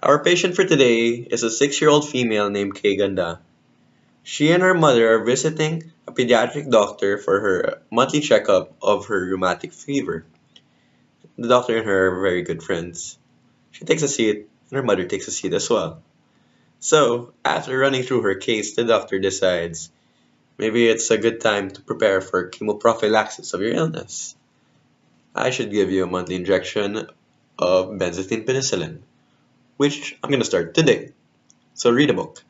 Our patient for today is a 6-year-old female named Kay Ganda. She and her mother are visiting a pediatric doctor for her monthly checkup of her rheumatic fever. The doctor and her are very good friends. She takes a seat, and her mother takes a seat as well. So, after running through her case, the doctor decides maybe it's a good time to prepare for chemoprophylaxis of your illness. I should give you a monthly injection of benzathine penicillin, which I'm gonna start today. So read a book.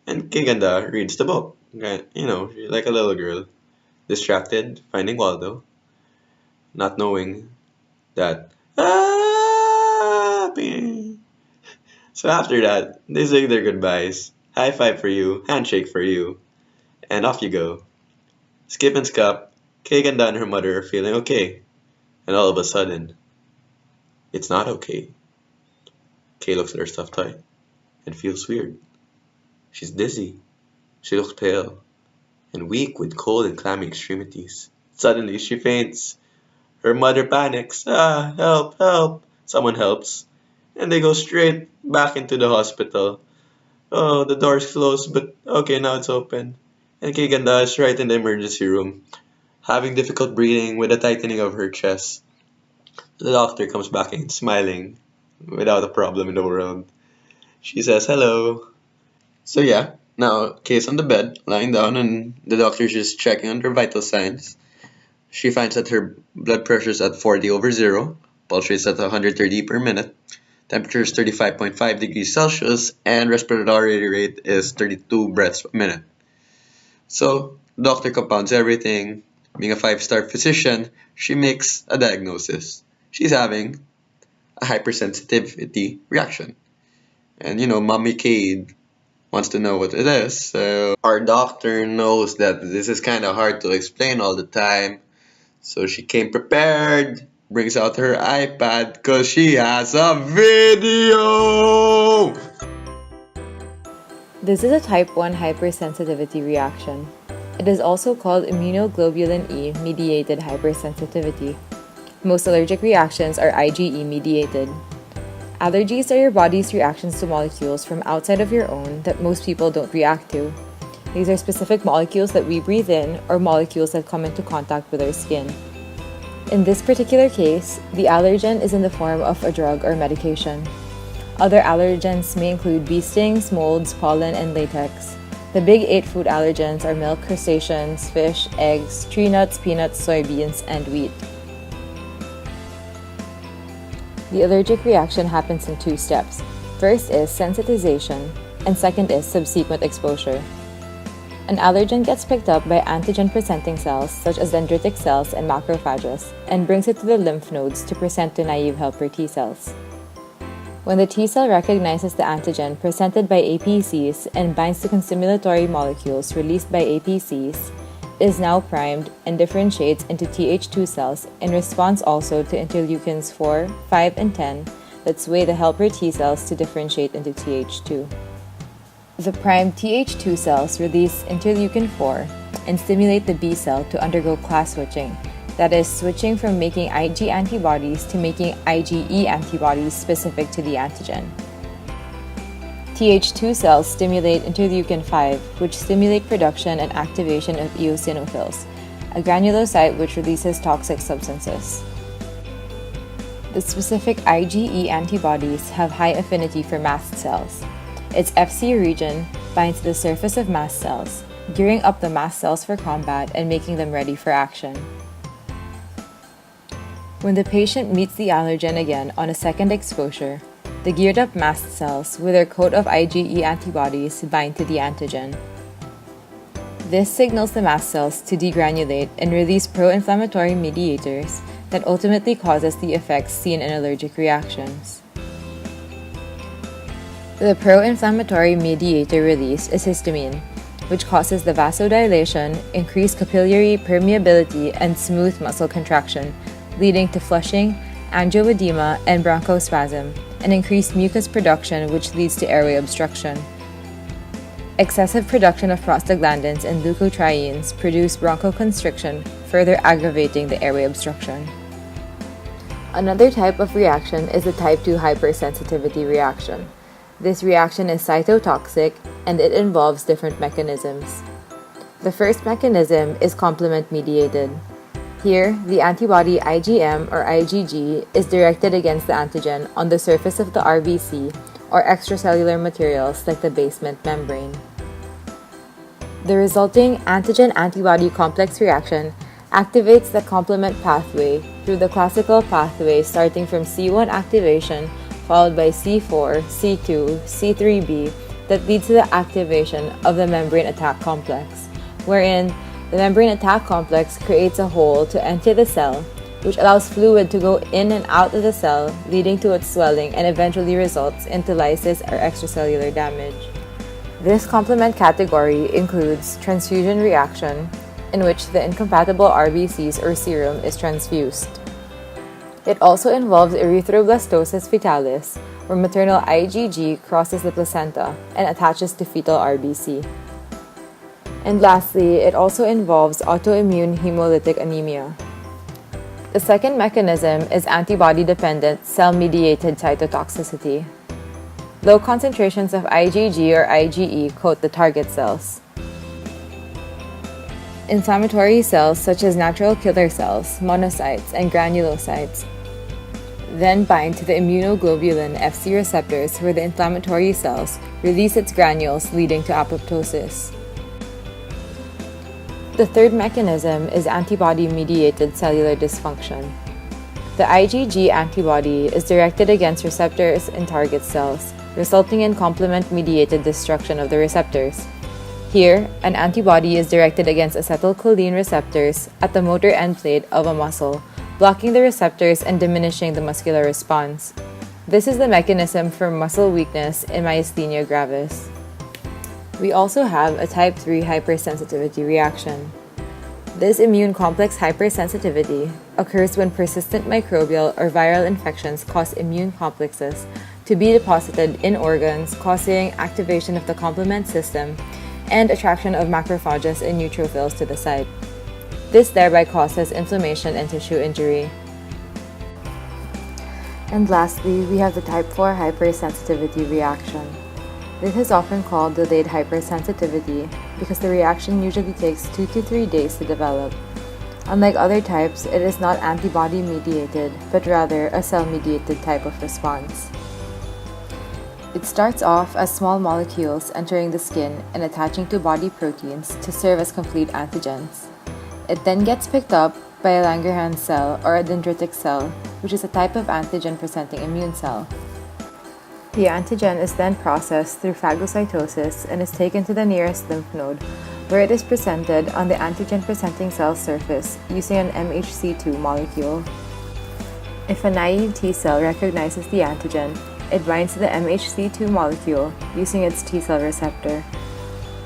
And Kiganda reads the book. She's like a little girl, distracted, finding Waldo, not knowing that. So after that, they say their goodbyes. High five for you, handshake for you, and off you go. Skip and Scap, Kiganda and her mother are feeling okay. And all of a sudden, it's not okay. Kay looks at her stuffed toy and feels weird. She's dizzy. She looks pale and weak with cold and clammy extremities. Suddenly, she faints. Her mother panics. Ah, help, help. Someone helps. And they go straight back into the hospital. Oh, the door's closed, but okay, now it's open. And Kay Ganda is right in the emergency room, having difficult breathing with a tightening of her chest. The doctor comes back in, smiling, without a problem in the world. She says hello. So yeah, now Kay's on the bed, lying down, and the doctor's just checking on her vital signs. She finds that her blood pressure is at 40/0, pulse rate is at 130 per minute, temperature is 35.5 degrees Celsius, and respiratory rate is 32 breaths per minute. So, the doctor compounds everything. Being a 5-star physician, she makes a diagnosis. She's having a hypersensitivity reaction. And Mommy Cade wants to know what it is. So our doctor knows that this is kind of hard to explain all the time. So she came prepared, brings out her iPad because she has a video! This is a type 1 hypersensitivity reaction. It is also called immunoglobulin E mediated hypersensitivity. Most allergic reactions are IgE mediated. Allergies are your body's reactions to molecules from outside of your own that most people don't react to. These are specific molecules that we breathe in or molecules that come into contact with our skin. In this particular case, the allergen is in the form of a drug or medication. Other allergens may include bee stings, molds, pollen, and latex. The big 8 food allergens are milk, crustaceans, fish, eggs, tree nuts, peanuts, soybeans, and wheat. The allergic reaction happens in 2 steps. First is sensitization, and second is subsequent exposure. An allergen gets picked up by antigen-presenting cells such as dendritic cells and macrophages and brings it to the lymph nodes to present to naive helper T cells. When the T cell recognizes the antigen presented by APCs and binds to constimulatory molecules released by APCs, it is now primed and differentiates into Th2 cells in response also to interleukins 4, 5, and 10 that sway the helper T cells to differentiate into Th2. The primed Th2 cells release interleukin 4 and stimulate the B cell to undergo class switching, that is, switching from making Ig antibodies to making IgE antibodies specific to the antigen. Th2 cells stimulate interleukin 5, which stimulate production and activation of eosinophils, a granulocyte which releases toxic substances. The specific IgE antibodies have high affinity for mast cells. Its Fc region binds to the surface of mast cells, gearing up the mast cells for combat and making them ready for action. When the patient meets the allergen again on a second exposure, the geared up mast cells with their coat of IgE antibodies bind to the antigen. This signals the mast cells to degranulate and release pro-inflammatory mediators that ultimately causes the effects seen in allergic reactions. The pro-inflammatory mediator release is histamine, which causes the vasodilation, increased capillary permeability, and smooth muscle contraction, leading to flushing, angioedema, and bronchospasm, and increased mucus production, which leads to airway obstruction. Excessive production of prostaglandins and leukotrienes produce bronchoconstriction, further aggravating the airway obstruction. Another type of reaction is the type 2 hypersensitivity reaction. This reaction is cytotoxic and it involves different mechanisms. The first mechanism is complement mediated. Here, the antibody IgM or IgG is directed against the antigen on the surface of the RBC or extracellular materials like the basement membrane. The resulting antigen-antibody complex reaction activates the complement pathway through the classical pathway starting from C1 activation followed by C4, C2, C3b that leads to the activation of the membrane attack complex, wherein the membrane attack complex creates a hole to enter the cell, which allows fluid to go in and out of the cell, leading to its swelling and eventually results into lysis or extracellular damage. This complement category includes transfusion reaction, in which the incompatible RBCs or serum is transfused. It also involves erythroblastosis fetalis, where maternal IgG crosses the placenta and attaches to fetal RBC. And lastly, it also involves autoimmune hemolytic anemia. The second mechanism is antibody-dependent cell-mediated cytotoxicity. Low concentrations of IgG or IgE coat the target cells. Inflammatory cells such as natural killer cells, monocytes, and granulocytes then bind to the immunoglobulin Fc receptors where the inflammatory cells release its granules leading to apoptosis. The third mechanism is antibody-mediated cellular dysfunction. The IgG antibody is directed against receptors in target cells, resulting in complement-mediated destruction of the receptors. Here, an antibody is directed against acetylcholine receptors at the motor end plate of a muscle, blocking the receptors and diminishing the muscular response. This is the mechanism for muscle weakness in myasthenia gravis. We also have a type 3 hypersensitivity reaction. This immune complex hypersensitivity occurs when persistent microbial or viral infections cause immune complexes to be deposited in organs, causing activation of the complement system and attraction of macrophages and neutrophils to the site. This thereby causes inflammation and tissue injury. And lastly, we have the type 4 hypersensitivity reaction. This is often called delayed hypersensitivity because the reaction usually takes 2 to 3 days to develop. Unlike other types, it is not antibody-mediated, but rather a cell-mediated type of response. It starts off as small molecules entering the skin and attaching to body proteins to serve as complete antigens. It then gets picked up by a Langerhans cell or a dendritic cell, which is a type of antigen-presenting immune cell. The antigen is then processed through phagocytosis and is taken to the nearest lymph node, where it is presented on the antigen-presenting cell surface using an MHC2 molecule. If a naive T cell recognizes the antigen, it binds to the MHC2 molecule using its T cell receptor.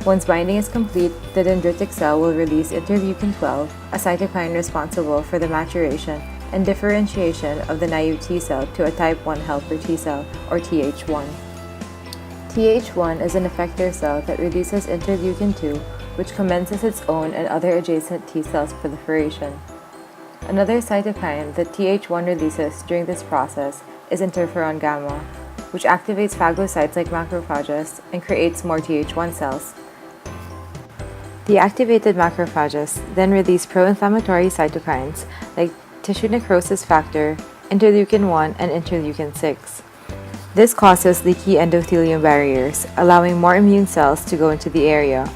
Once binding is complete, the dendritic cell will release interleukin-12, a cytokine responsible for the maturation and differentiation of the naive T cell to a type 1 helper T cell, or Th1. Th1 is an effector cell that releases interleukin-2, which commences its own and other adjacent T cells proliferation. Another cytokine that Th1 releases during this process is interferon gamma, which activates phagocytes like macrophages and creates more Th1 cells. The activated macrophages then release pro-inflammatory cytokines like tissue necrosis factor, interleukin-1, and interleukin-6. This causes leaky endothelium barriers, allowing more immune cells to go into the area.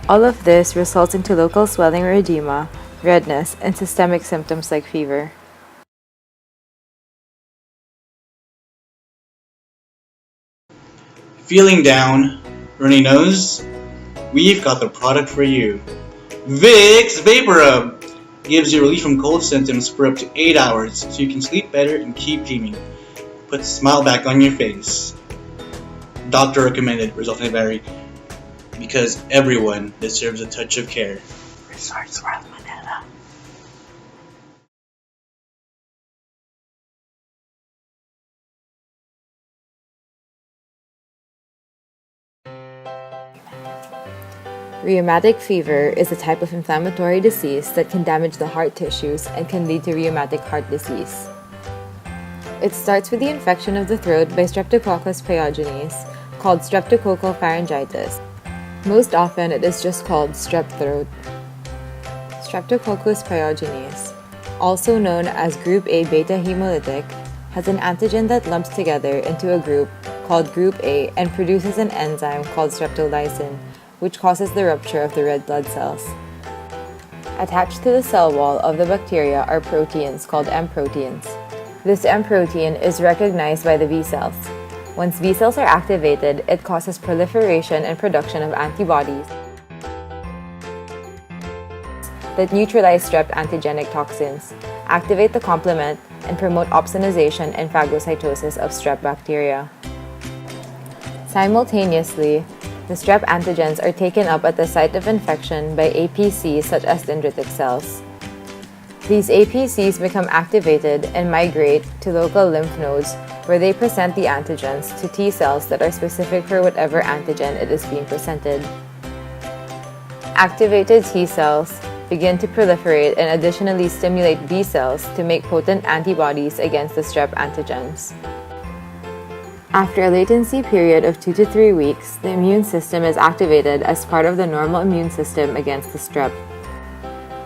All of this results into local swelling or edema, redness, and systemic symptoms like fever. Feeling down, runny nose? We've got the product for you. Vicks Vapor Rub gives you relief from cold symptoms for up to 8 hours so you can sleep better and keep dreaming. Put a smile back on your face. Doctor recommended, results may vary, because everyone deserves a touch of care. Resorts World Manila. Rheumatic fever is a type of inflammatory disease that can damage the heart tissues and can lead to rheumatic heart disease. It starts with the infection of the throat by Streptococcus pyogenes, called streptococcal pharyngitis. Most often, it is just called strep throat. Streptococcus pyogenes, also known as group A beta hemolytic, has an antigen that lumps together into a group called group A and produces an enzyme called streptolysin, which causes the rupture of the red blood cells. Attached to the cell wall of the bacteria are proteins called M proteins. This M protein is recognized by the B cells. Once B cells are activated, it causes proliferation and production of antibodies that neutralize strep antigenic toxins, activate the complement, and promote opsonization and phagocytosis of strep bacteria. Simultaneously, the strep antigens are taken up at the site of infection by APCs such as dendritic cells. These APCs become activated and migrate to local lymph nodes where they present the antigens to T cells that are specific for whatever antigen it is being presented. Activated T cells begin to proliferate and additionally stimulate B cells to make potent antibodies against the strep antigens. After a latency period of 2 to 3 weeks, the immune system is activated as part of the normal immune system against the strep.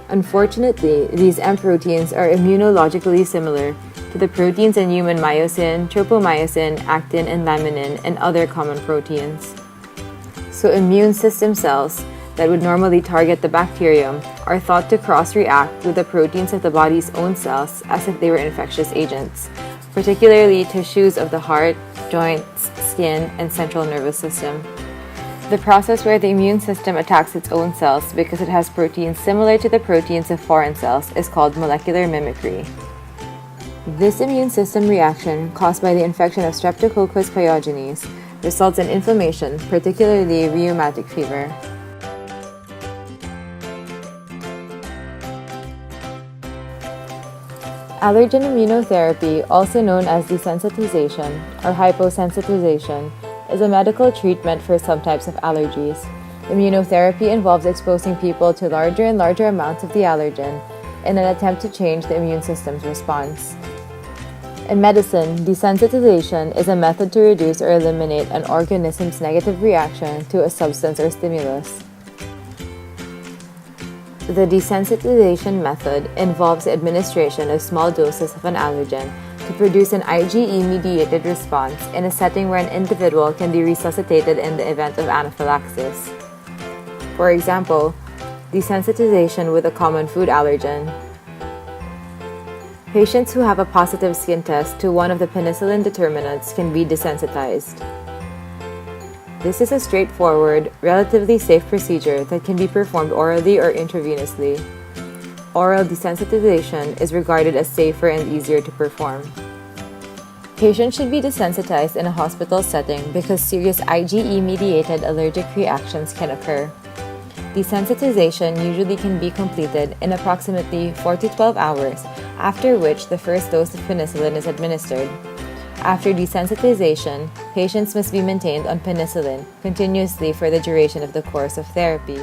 Unfortunately, these M proteins are immunologically similar to the proteins in human myosin, tropomyosin, actin, and laminin, and other common proteins. So immune system cells that would normally target the bacterium are thought to cross-react with the proteins of the body's own cells as if they were infectious agents, particularly tissues of the heart, joints, skin, and central nervous system. The process where the immune system attacks its own cells because it has proteins similar to the proteins of foreign cells is called molecular mimicry. This immune system reaction caused by the infection of Streptococcus pyogenes results in inflammation, particularly rheumatic fever. Allergen immunotherapy, also known as desensitization or hyposensitization, is a medical treatment for some types of allergies. Immunotherapy involves exposing people to larger and larger amounts of the allergen in an attempt to change the immune system's response. In medicine, desensitization is a method to reduce or eliminate an organism's negative reaction to a substance or stimulus. The desensitization method involves the administration of small doses of an allergen to produce an IgE-mediated response in a setting where an individual can be resuscitated in the event of anaphylaxis. For example, desensitization with a common food allergen. Patients who have a positive skin test to one of the penicillin determinants can be desensitized. This is a straightforward, relatively safe procedure that can be performed orally or intravenously. Oral desensitization is regarded as safer and easier to perform. Patients should be desensitized in a hospital setting because serious IgE-mediated allergic reactions can occur. Desensitization usually can be completed in approximately 4 to 12 hours, after which the first dose of penicillin is administered. After desensitization, patients must be maintained on penicillin continuously for the duration of the course of therapy.